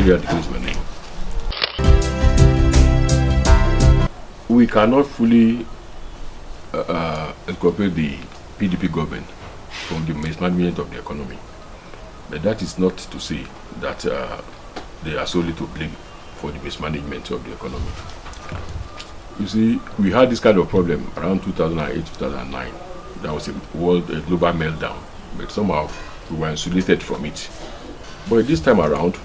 Nigeria declares my name. We cannot fully incorporate the PDP government from the mismanagement of the economy. But that is not to say that they are solely to blame for the mismanagement of the economy. You see, we had this kind of problem around 2008, 2009. There was a global meltdown, but somehow we were insulated from it. But this time around,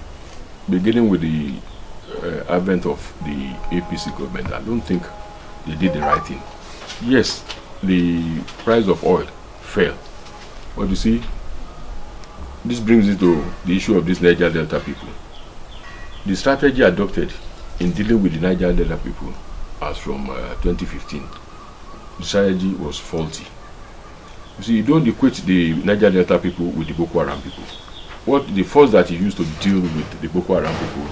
beginning with the advent of the APC government, I don't think they did the right thing. Yes, the price of oil fell, but you see, this brings it to the issue of these Niger Delta people. The strategy adopted in dealing with the Niger Delta people as from 2015, the strategy was faulty. You see, you don't equate the Niger Delta people with the Boko Haram people. What the force that you used to deal with the Boko Haram people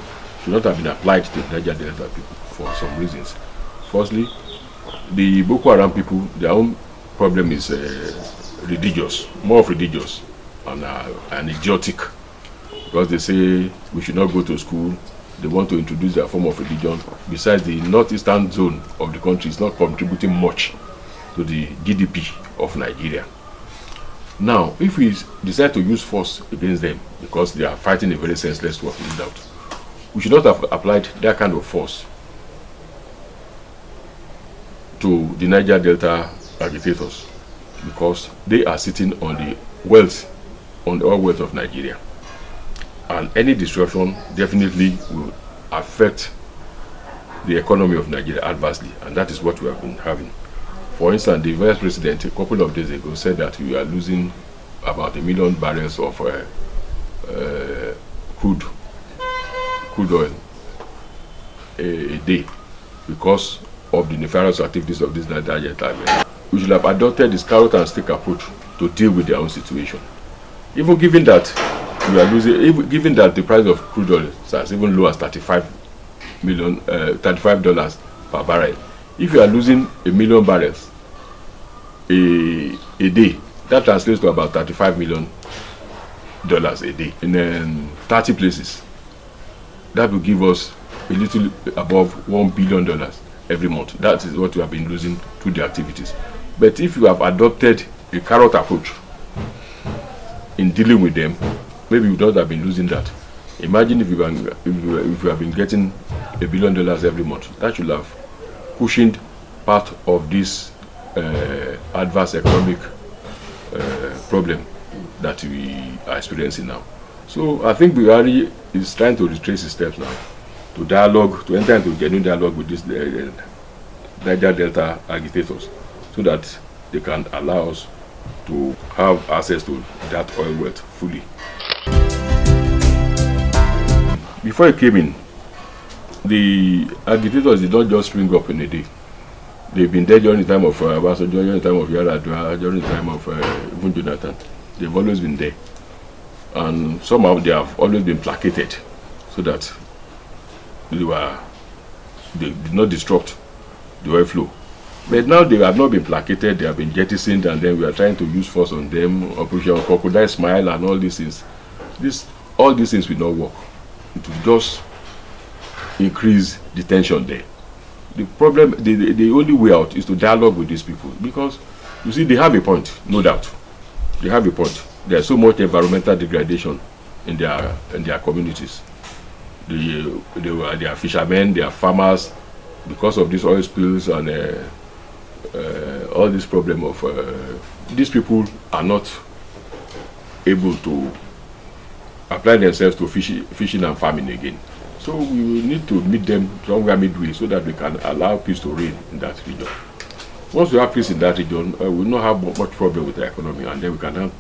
should not have been applied to the Niger Delta people for some reasons. Firstly, the Boko Haram people, their own problem is religious, more of religious and idiotic, because they say we should not go to school. They want to introduce their form of religion. Besides, the northeastern zone of the country is not contributing much to the GDP of Nigeria. Now, if we decide to use force against them because they are fighting a very senseless war, no doubt, we should not have applied that kind of force to the Niger Delta agitators, because they are sitting on the wealth, on the oil wealth of Nigeria. And any disruption definitely will affect the economy of Nigeria adversely, and that is what we have been having. For instance, the vice president a couple of days ago said that we are losing about 1 million barrels of crude oil a day because of the nefarious activities of this Niger Delta. We should have adopted this carrot and stick approach to deal with their own situation. Even given that we are losing, even given that the price of crude oil is as even low as $35 per barrel. If you are losing 1 million barrels a day, that translates to about $35 million a day in 30 places. That will give us a little above $1 billion every month. That is what we have been losing through the activities. But if you have adopted a carrot approach in dealing with them, maybe we would not have been losing that. Imagine if you have been getting $1 billion every month. That should have cushioned part of this adverse economic problem that we are experiencing now. So I think Buhari is trying to retrace his steps now, to dialogue, to enter into genuine dialogue with these Niger Delta agitators, so that they can allow us to have access to that oil wealth fully. Before he came in, the agitators did not just spring up in a day. They've been there during the time of Obasanjo, during the time of Yar'Adua, during the time of even Jonathan. They've always been there. And somehow they have always been placated so that they did not disrupt the oil flow. But now they have not been placated, they have been jettisoned, and then we are trying to use force on them, Operation Crocodile Smile and all these things. All these things will not work. It will just increase the tension there. The problem, the only way out is to dialogue with these people, because you see they have a point, no doubt. They have a point. There's so much environmental degradation in their communities. They are fishermen, they are farmers, because of these oil spills and all this problem of these people are not able to apply themselves to fishing and farming again. So we will need to meet them somewhere midway so that we can allow peace to reign in that region. Once we have peace in that region, we will not have much problem with the economy, and then we can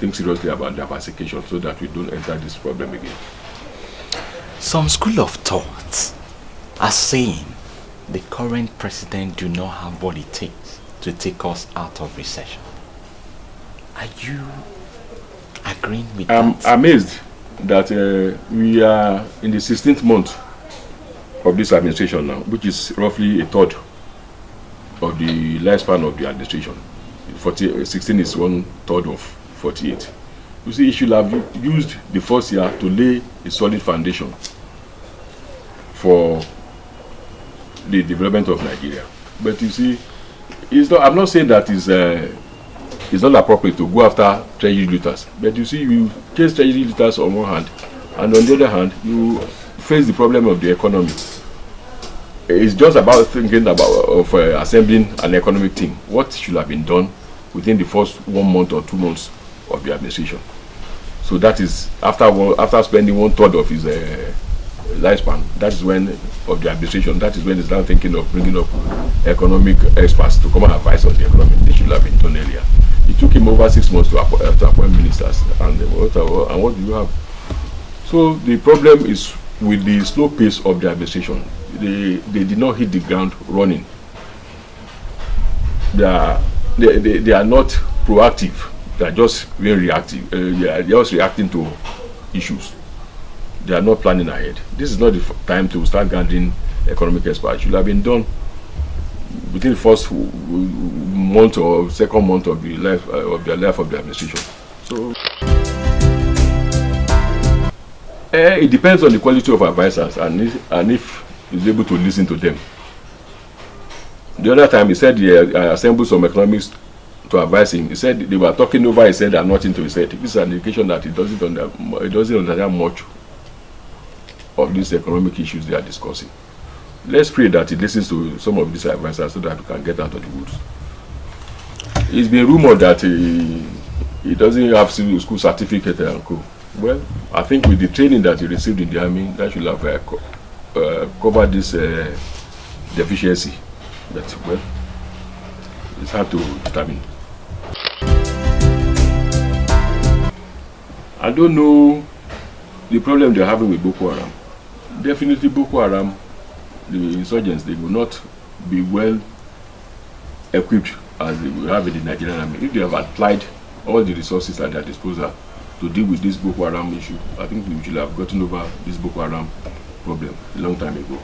think seriously about diversification so that we don't enter this problem again. Some school of thought are saying the current president do not have what it takes to take us out of recession. Are you agreeing with that? I'm amazed that we are in the 16th month of this administration now, which is roughly a third of the lifespan of the administration. 16 is 1/3 of 48. You see, it should have used the first year to lay a solid foundation for the development of Nigeria. But you see, I'm not saying that it's not appropriate to go after treasury looters. But you see, you chase treasury looters on one hand, and on the other hand, you face the problem of the economy. It's just about thinking of assembling an economic team. What should have been done within the first 1 month or 2 months of the administration? So that is after spending 1/3 of his lifespan. That is when of the administration. That is when he's now thinking of bringing up economic experts to come and advise on the economy. They should have been done earlier. It took him over 6 months to appoint ministers, and what do you have? So the problem is with the slow pace of the administration. They did not hit the ground running. They are not proactive. They are just very reactive. They are just reacting to issues. They are not planning ahead. This is not the time to start gathering economic experts. It should have been done within the first month or second month of the life of the administration. So it depends on the quality of advisors and if he's able to listen to them. The other time he said he assembled some economists to advise him. He said they were talking over his head and not into his head. This is an indication that he doesn't understand much of these economic issues they are discussing. Let's pray that he listens to some of these advisors so that we can get out of the woods. It's been rumored that he doesn't have school certificate and co. Well, I think with the training that he received in the army, that should have covered this deficiency. But well, it's hard to determine. I don't know the problem they're having with Boko Haram. Definitely Boko Haram, the insurgents, they will not be well equipped as they will have in the Nigerian army. If they have applied all the resources at their disposal to deal with this Boko Haram issue, I think we should have gotten over this Boko Haram problem a long time ago.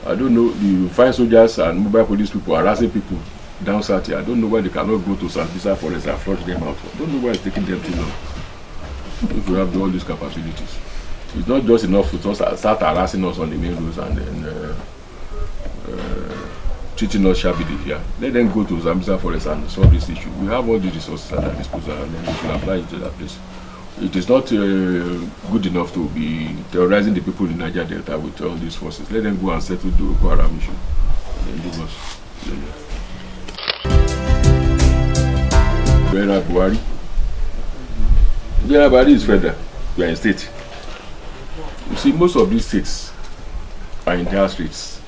I don't know, the fine soldiers and mobile police people harassing people down south here. I don't know why they cannot go to Sambisa Forest and flush them out. I don't know why it's taking them too long. If we have all these capabilities, it's not just enough to just start harassing us on the main roads and then treating us shabbily here. Let them go to Sambisa Forest and solve this issue. We have all the resources at our disposal and then we should apply it to that place. It is not good enough to be terrorizing the people in Niger Delta with all these forces. Let them go and settle the Boko Haram issue. And then leave us. General Buhari. General Buhari is federal. We are in state. You see, most of these states are in their streets.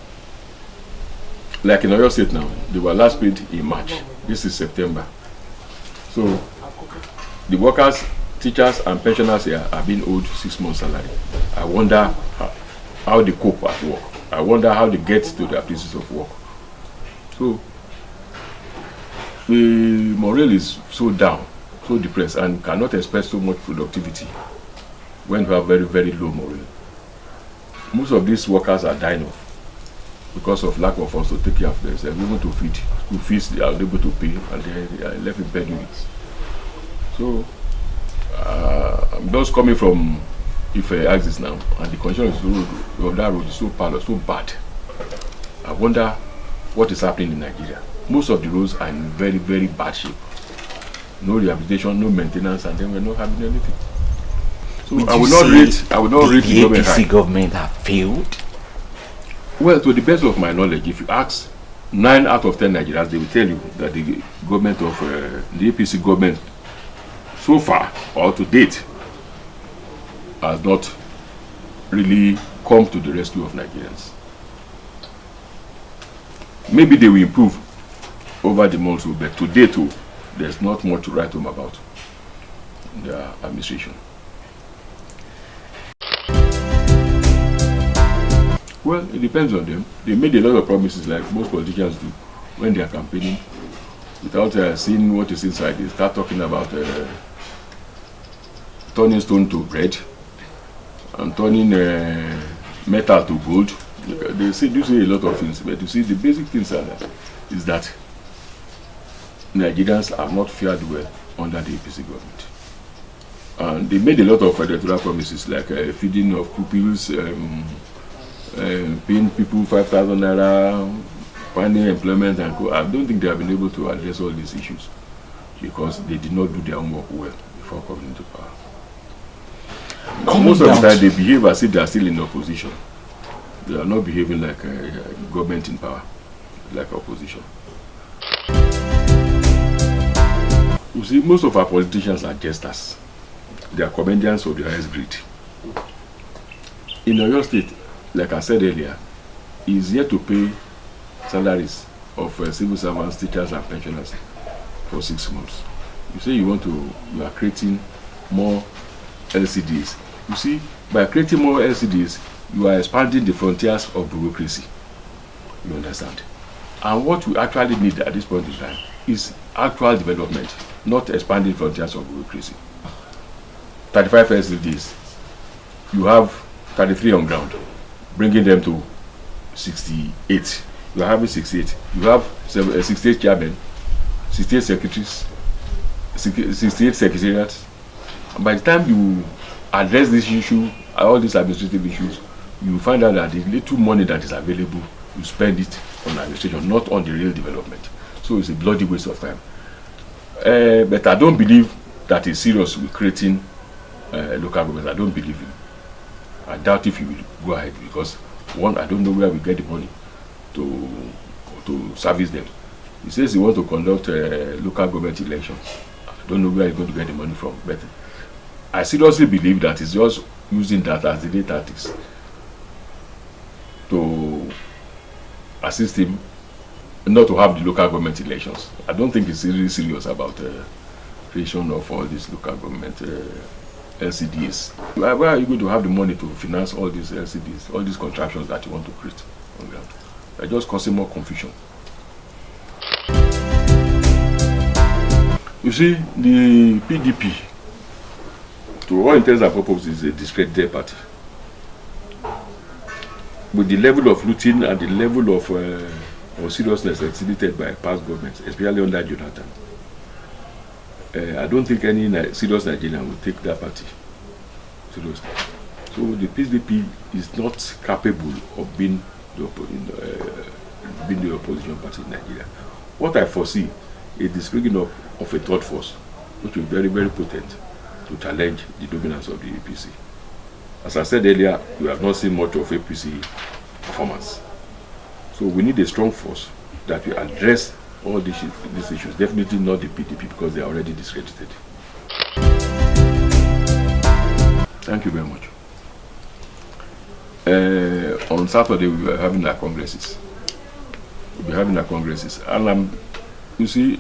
Like in Oyo State now, they were last paid in March. This is September. So the workers, teachers and pensioners here are being owed 6 months salary. I wonder how they cope at work. I wonder how they get to their places of work. So the morale is so down, so depressed, and cannot expect so much productivity when you have very, very low morale. Most of these workers are dying off because of lack of funds to take care of themselves, able to feed. School fees they are able to pay, and they are left in bed units. So I'm just coming from Ife axis now, and the condition of that road is so bad. I wonder what is happening in Nigeria. Most of the roads are in very, very bad shape. No rehabilitation, no maintenance, and then we're not having anything. So I will not rate the APC government have failed. Well, to the best of my knowledge, if you ask 9 out of 10 Nigerians, they will tell you that the government of the APC government so far or to date has not really come to the rescue of Nigerians. Maybe they will improve over the months, but to date, there's not much to write home about their administration. Well, it depends on them. They made a lot of promises like most politicians do when they are campaigning. Without seeing what is inside, they start talking about turning stone to bread and turning metal to gold. They say a lot of things, but you see, the basic things is that Nigerians have not fared well under the APC government. And they made a lot of electoral promises like feeding of pupils, paying people 5,000 naira, finding employment and I don't think they have been able to address all these issues because they did not do their own work well before coming into power. Most of the time they behave as if they are still in opposition. They are not behaving like government in power, like opposition. You see, most of our politicians are jesters. They are comedians of the highest grade. In Oyo State, like I said earlier, is yet to pay salaries of civil servants, teachers, and pensioners for 6 months. You say you are creating more LCDs. You see, by creating more LCDs, you are expanding the frontiers of bureaucracy. You understand? And what we actually need at this point in time is actual development, not expanding frontiers of bureaucracy. 35 LCDs, you have 33 on ground, bringing them to 68. You are having 68. You have 68 chairmen, 68 secretaries, 68 secretariats. And by the time you address this issue, all these administrative issues, you find out that the little money that is available, you spend it on administration, not on the real development. So it's a bloody waste of time. But I don't believe that is serious with creating local governments. I don't believe him. I doubt if he will go ahead because one, I don't know where we get the money to service them. He says he wants to conduct local government elections. I don't know where he's going to get the money from, but I seriously believe that he's just using that as the delay tactics to assist him not to have the local government elections. I don't think he's really serious about creation of all these local government LCDs. Where are you going to have the money to finance all these LCDs, all these contractions that you want to create on ground? They're just causing more confusion. You see, the PDP, to all intents and purposes, is a discredited party. With the level of looting and the level of seriousness exhibited by past governments, especially under Jonathan, I don't think any serious Nigerian will take that party seriously. So the PDP is not capable of being the opposition party in Nigeria. What I foresee is the springing up of a third force, which will be very, very potent to challenge the dominance of the APC. As I said earlier, we have not seen much of APC performance. So we need a strong force that will address all these issues. Definitely not the PDP because they are already discredited. Thank you very much. On Saturday we were having our congresses. And you see,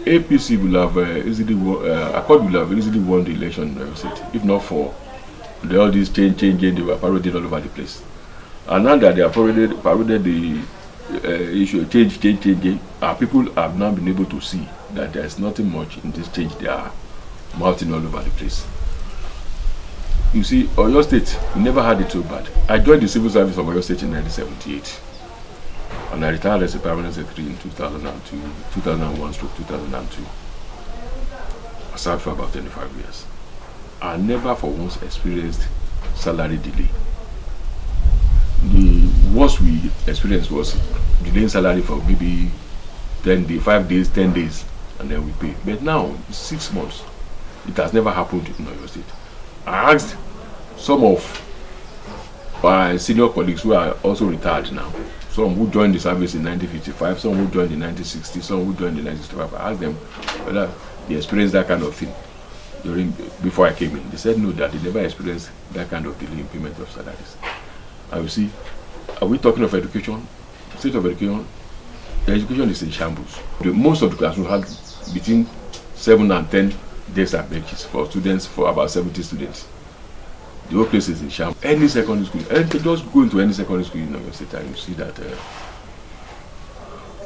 APC will have easily won the election in Oyo State, if not for all these changing they were parodying all over the place. And now that they have parodied the issue change, people have now been able to see that there is nothing much in this change. They are mouthing all over the place. You see, Oyo State, we never had it so bad. I joined the civil service of Oyo State in 1978. And I retired as a permanent secretary in 2002, 2001-2002. I served for about 25 years. I never for once experienced salary delay. The worst we experienced was delaying salary for maybe 10 days, 5 days, 10 days, and then we pay. But now, 6 months. It has never happened in Oyo State. I asked some of my senior colleagues who are also retired now, some who joined the service in 1955, some who joined in 1960, some who joined in 1965. I asked them whether they experienced that kind of thing before I came in. They said no, that they never experienced that kind of delay in payment of salaries. And you see, are we talking of education? State of education? The education is in shambles. Most of the classrooms had between 7 and 10 desks and benches for students, for about 70 students. The whole place is in shambles. Any secondary school, just go into any secondary school in Oyo State and you see that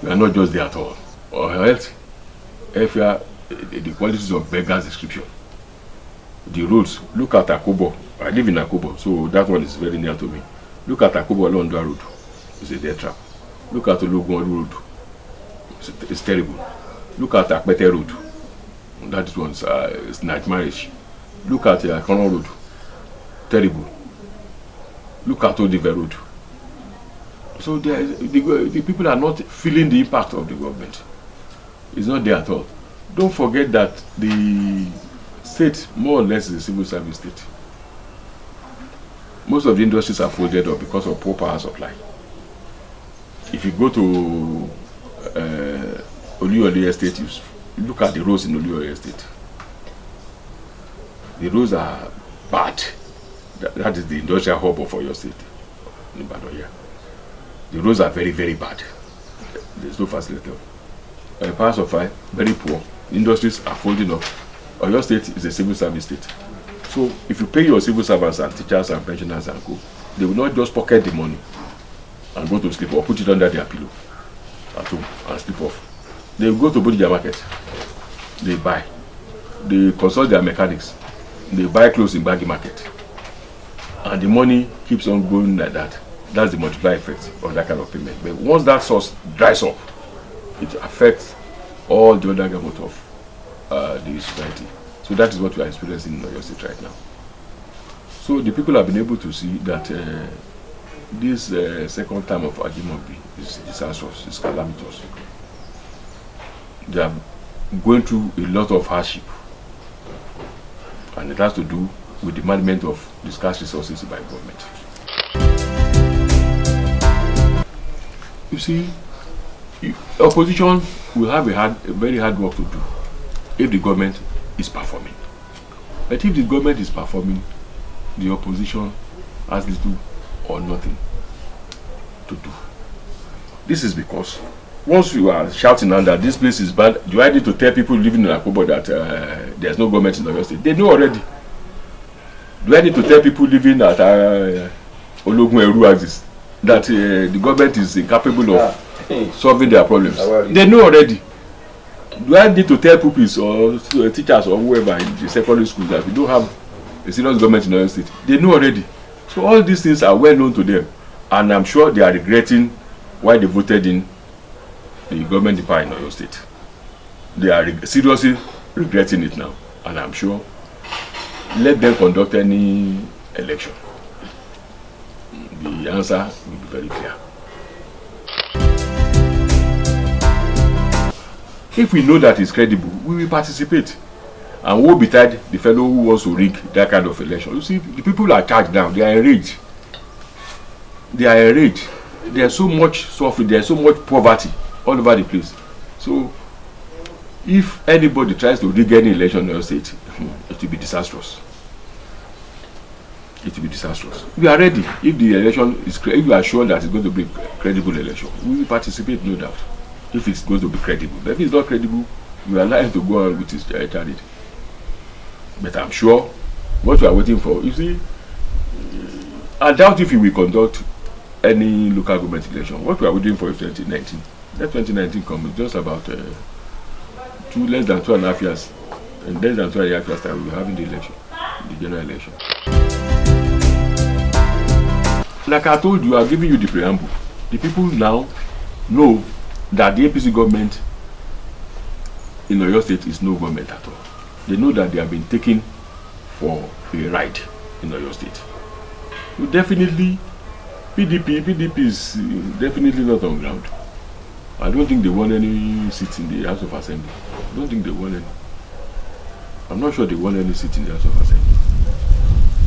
we are not just there at all. Or health, welfare, the qualities of beggars description. The roads, look at Akobo. I live in Akobo, so that one is very near to me. Look at Akobo along that road. It's a death trap. Look at Ologun road. It's terrible. Look at Akpete road. That one's it's nightmarish. Look at Kono road. Terrible. Look at Odive road. So the people are not feeling the impact of the government. It's not there at all. Don't forget that the state more or less is a civil service state. Most of the industries are folded up because of poor power supply. If you go to Oluyole Estate, you look at the roads in Oluyole Estate. The roads are bad. That is the industrial hub of your state. In Ibadan here. The roads are very, very bad. There's no facility. Power supply, very poor. Industries are folding up. Your state is a civil service state. So if you pay your civil servants and teachers and pensioners and go, they will not just pocket the money and go to sleep or put it under their pillow at home and sleep off. They will go to Bodija market. They buy. They consult their mechanics. They buy clothes in Baggy market. And the money keeps on going like that. That's the multiplier effect of that kind of payment. But once that source dries up, it affects all the other gamut of the society. So that is what we are experiencing in Oyo State right now. So the people have been able to see that this second time of Ajimobi is disastrous, is calamitous. They are going through a lot of hardship, and it has to do with the management of the scarce resources by government. You see, opposition will have a very hard work to do if the government is performing. But if the government is performing, the opposition has little or nothing to do. This is because once you are shouting out that this place is bad, do I need to tell people living in Akobo that there's no government in Oyo State? They know already. Do I need to tell people living at Ologun Eru axis that the government is incapable of solving their problems? They know already. Do I need to tell pupils or teachers or whoever in the secondary school that we don't have a serious government in Oyo State? They know already. So all these things are well known to them, and I'm sure they are regretting why they voted in the government in power in Oyo State. They are seriously regretting it now, and I'm sure let them conduct any election. The answer will be very clear. If we know that it's credible, we will participate. And woe betide the fellow who wants to rig that kind of election. You see, the people are charged now. They are enraged. They are enraged. There's so much suffering. There's so much poverty all over the place. So, if anybody tries to rig any election in your state, it will be disastrous. It will be disastrous. We are ready. If the election is, if you are sure that it's going to be a credible election, we will participate, no doubt. If it's going to be credible. But if it's not credible, we are lying to go on with his charity. But I'm sure what we are waiting for, you see, I doubt if we will conduct any local government election. What we are waiting for is 2019. Let 2019 come. It's just about less than 2.5 years. And less than 2.5 years time, we will have the election, the general election. Like I told you, I've given you the preamble. The people now know that the APC government in Oyo State is no government at all. They know that they have been taken for a ride in Oyo State. So definitely, PDP is definitely not on ground. I don't think they won any seats in the House of Assembly. I don't think they won any. I'm not sure they won any seats in the House of Assembly.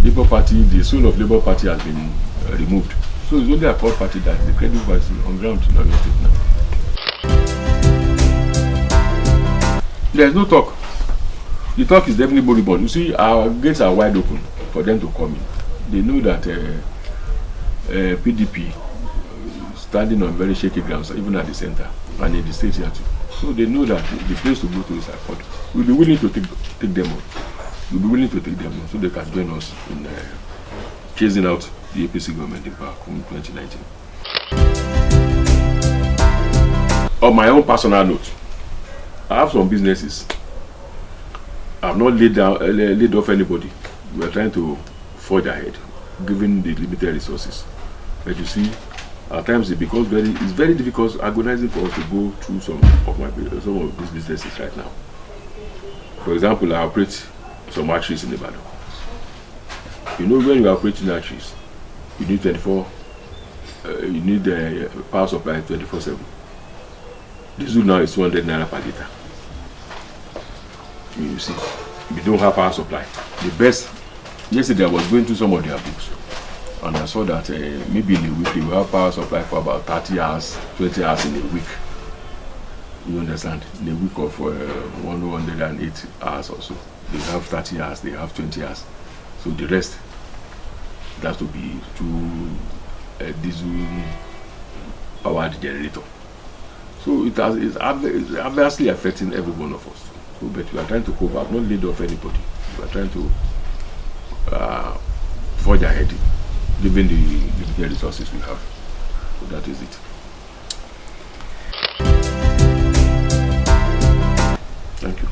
Labour Party, the soul of Labour Party has been removed. So it's only a core party that the credible party on ground in Oyo State now. There's no talk. The talk is definitely moribund. You see, our gates are wide open for them to come in. They know that PDP standing on very shaky grounds, even at the center and in the state here too. So they know that the place to go to is Accord. We'll be willing to take them on. We'll be willing to take them on so they can join us in chasing out the APC government in power in 2019. On my own personal note, I have some businesses. I have not laid off anybody. We are trying to forge ahead, given the limited resources. But you see, at times it becomes very difficult, agonizing for us to go through some of these businesses right now. For example, I operate some archeries in Ibadan. You know, when you are operating archeries, you need 24 you need the power supply 24/7. Diesel now is 200 naira per liter. You see, we don't have power supply. The best, yesterday I was going through some of their books, and I saw that maybe in a week they will have power supply for about 30 hours, 20 hours in a week. You understand? In a week of 108 hours or so, they have 30 hours, they have 20 hours. So the rest, it has to be through a diesel powered generator. So it's obviously affecting every one of us. So, but we are trying to cope. I've not laid off anybody. We are trying to forge ahead, given the limited resources we have. So that is it. Thank you.